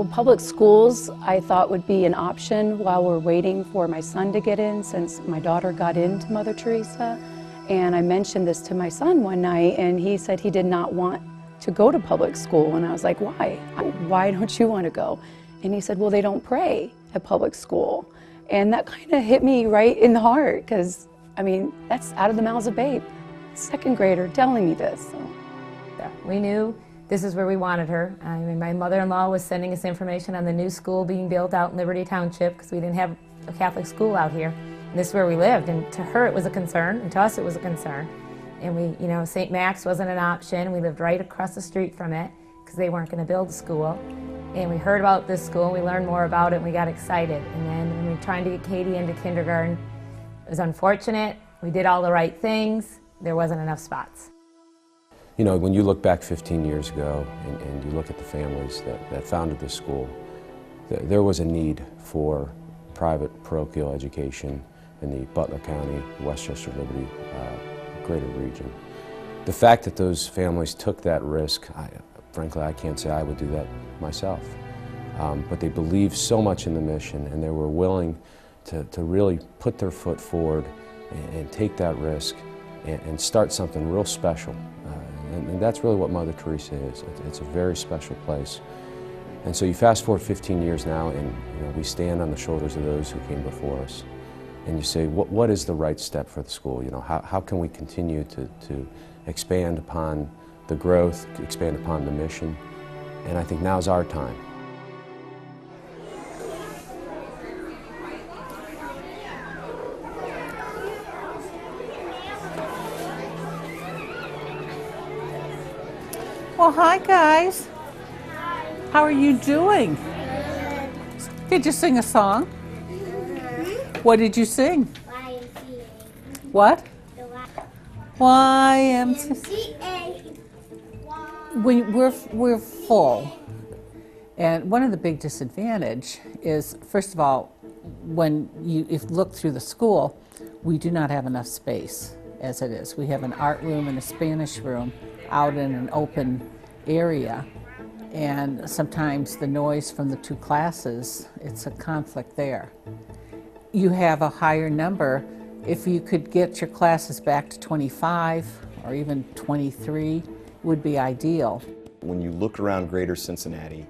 Well, public schools I thought would be an option while we're waiting for my son to get in, since my daughter got into Mother Teresa. And I mentioned this to my son one night, and he said he did not want to go to public school. And I was like, why? Why don't you want to go? And he said, well, they don't pray at public school. And that kind of hit me right in the heart, because, I mean, that's out of the mouths of babe. Second grader telling me this. So. We knew this is where we wanted her. I mean, my mother-in-law was sending us information on the new school being built out in Liberty Township, because we didn't have a Catholic school out here. And this is where we lived, and to her it was a concern, and to us it was a concern. And we, you know, St. Max wasn't an option. We lived right across the street from it, because they weren't going to build a school. And we heard about this school, we learned more about it, and we got excited. And then when we were trying to get Katie into kindergarten, it was unfortunate. We did all the right things. There wasn't enough spots. You know, when you look back 15 years ago and you look at the families that founded this school, there was a need for private parochial education in the Butler County, Westchester, Liberty, greater region. The fact that those families took that risk, frankly, I can't say I would do that myself. But they believed so much in the mission, and they were willing to really put their foot forward and take that risk and start something real special. And that's really what Mother Teresa is. It's a very special place. And so you fast forward 15 years now, and you know, we stand on the shoulders of those who came before us. And you say, what is the right step for the school? You know, how can we continue to expand upon the growth, expand upon the mission? And I think now's our time. Well, hi guys. How are you doing? Did you sing a song? What did you sing? What? YMCA. We're full. And one of the big disadvantage is, first of all, when you look through the school, we do not have enough space as it is. We have an art room and a Spanish room out in an open area, and sometimes the noise from the two classes, it's a conflict there. You have a higher number. If you could get your classes back to 25 or even 23 would be ideal. When you look around greater Cincinnati,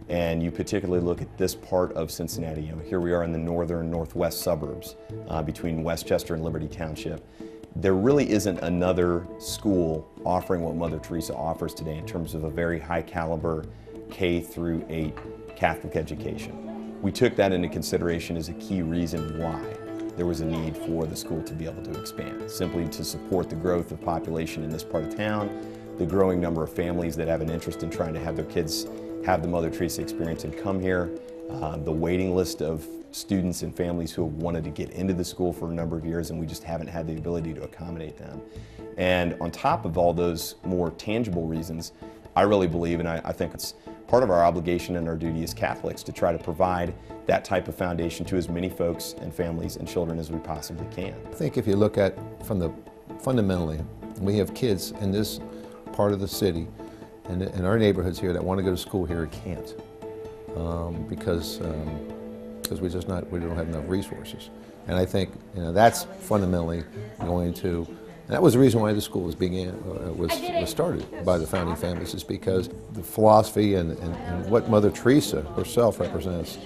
and you particularly look at this part of Cincinnati, you know, here we are in the northern northwest suburbs between Westchester and Liberty Township, there really isn't another school offering what Mother Teresa offers today in terms of a very high caliber K through 8 Catholic education. We took that into consideration as a key reason why there was a need for the school to be able to expand, simply to support the growth of population in this part of town, the growing number of families that have an interest in trying to have their kids have the Mother Teresa experience and come here, the waiting list of students and families who have wanted to get into the school for a number of years, and we just haven't had the ability to accommodate them. And on top of all those more tangible reasons, I really believe, and I think it's part of our obligation and our duty as Catholics to try to provide that type of foundation to as many folks and families and children as we possibly can. I think if you look at fundamentally, we have kids in this part of the city and in our neighborhoods here that want to go to school here and can't because we don't have enough resources. And I think, you know, that's fundamentally going to, and that was the reason why the school was started by the founding families, is because the philosophy and what Mother Teresa herself represents,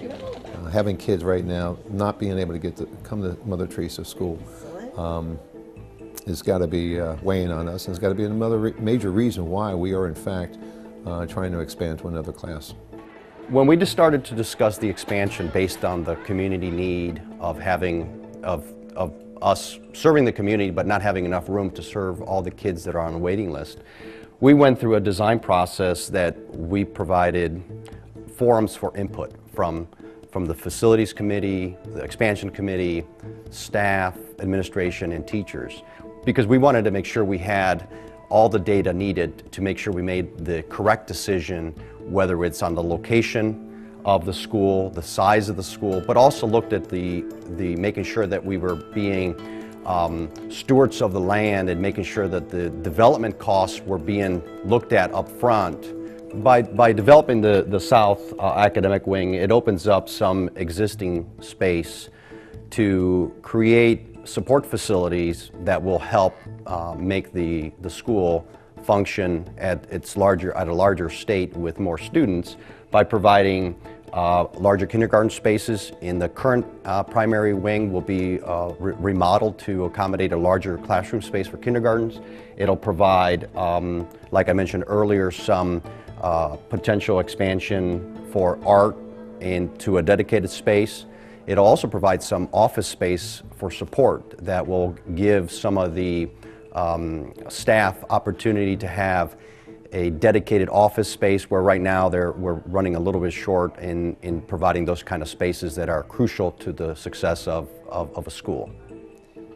having kids right now not being able to come to Mother Teresa school has got to be weighing on us, and it's got to be another major reason why we are in fact trying to expand to another class. When we just started to discuss the expansion based on the community need of us serving the community but not having enough room to serve all the kids that are on a waiting list, we went through a design process that we provided forums for input from the facilities committee, the expansion committee, staff, administration, and teachers, because we wanted to make sure we had all the data needed to make sure we made the correct decision, whether it's on the location of the school, the size of the school, but also looked at the making sure that we were being stewards of the land and making sure that the development costs were being looked at up front By developing the South Academic Wing, it opens up some existing space to create support facilities that will help make the school function at a larger state with more students by providing larger kindergarten spaces. In the current primary wing will be remodeled to accommodate a larger classroom space for kindergartens. It'll provide, like I mentioned earlier, some potential expansion for art into a dedicated space. It'll also provide some office space for support that will give some of the staff opportunity to have a dedicated office space, where right now we're running a little bit short in providing those kind of spaces that are crucial to the success of a school.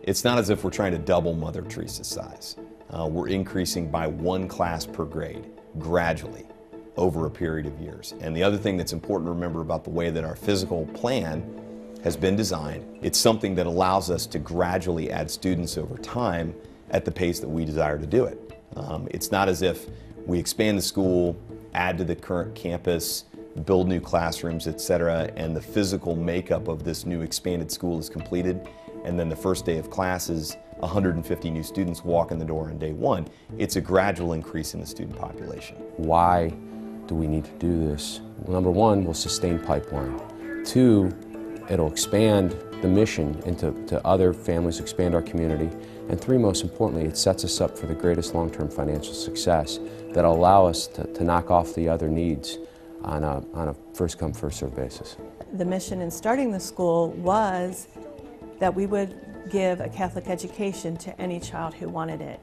It's not as if we're trying to double Mother Teresa's size. We're increasing by 1 class per grade, gradually, over a period of years. And the other thing that's important to remember about the way that our physical plan has been designed, it's something that allows us to gradually add students over time at the pace that we desire to do it. It's not as if we expand the school, add to the current campus, build new classrooms, etc., and the physical makeup of this new expanded school is completed, and then the first day of classes, 150 new students walk in the door on day 1. It's a gradual increase in the student population. Why do we need to do this? Well, number 1, we'll sustain pipeline. 2, it'll expand the mission into other families, expand our community. And 3, most importantly, it sets us up for the greatest long-term financial success that'll allow us to knock off the other needs on a first-come, first-served basis. The mission in starting the school was that we would give a Catholic education to any child who wanted it.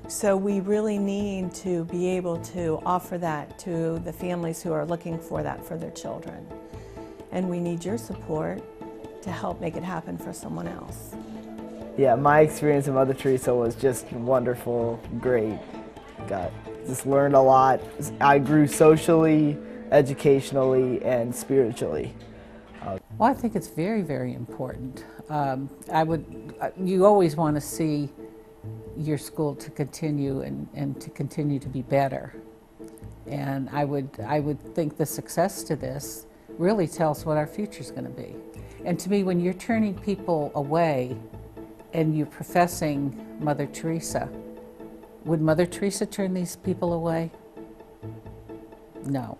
So we really need to be able to offer that to the families who are looking for that for their children. And we need your support to help make it happen for someone else. Yeah, my experience with Mother Teresa was just wonderful, great. Just learned a lot. I grew socially, educationally, and spiritually. Well, I think it's very, very important. You always want to see your school to continue and to continue to be better. And I would think the success to this really tells what our future's going to be. And to me, when you're turning people away and you're professing Mother Teresa, would Mother Teresa turn these people away? No.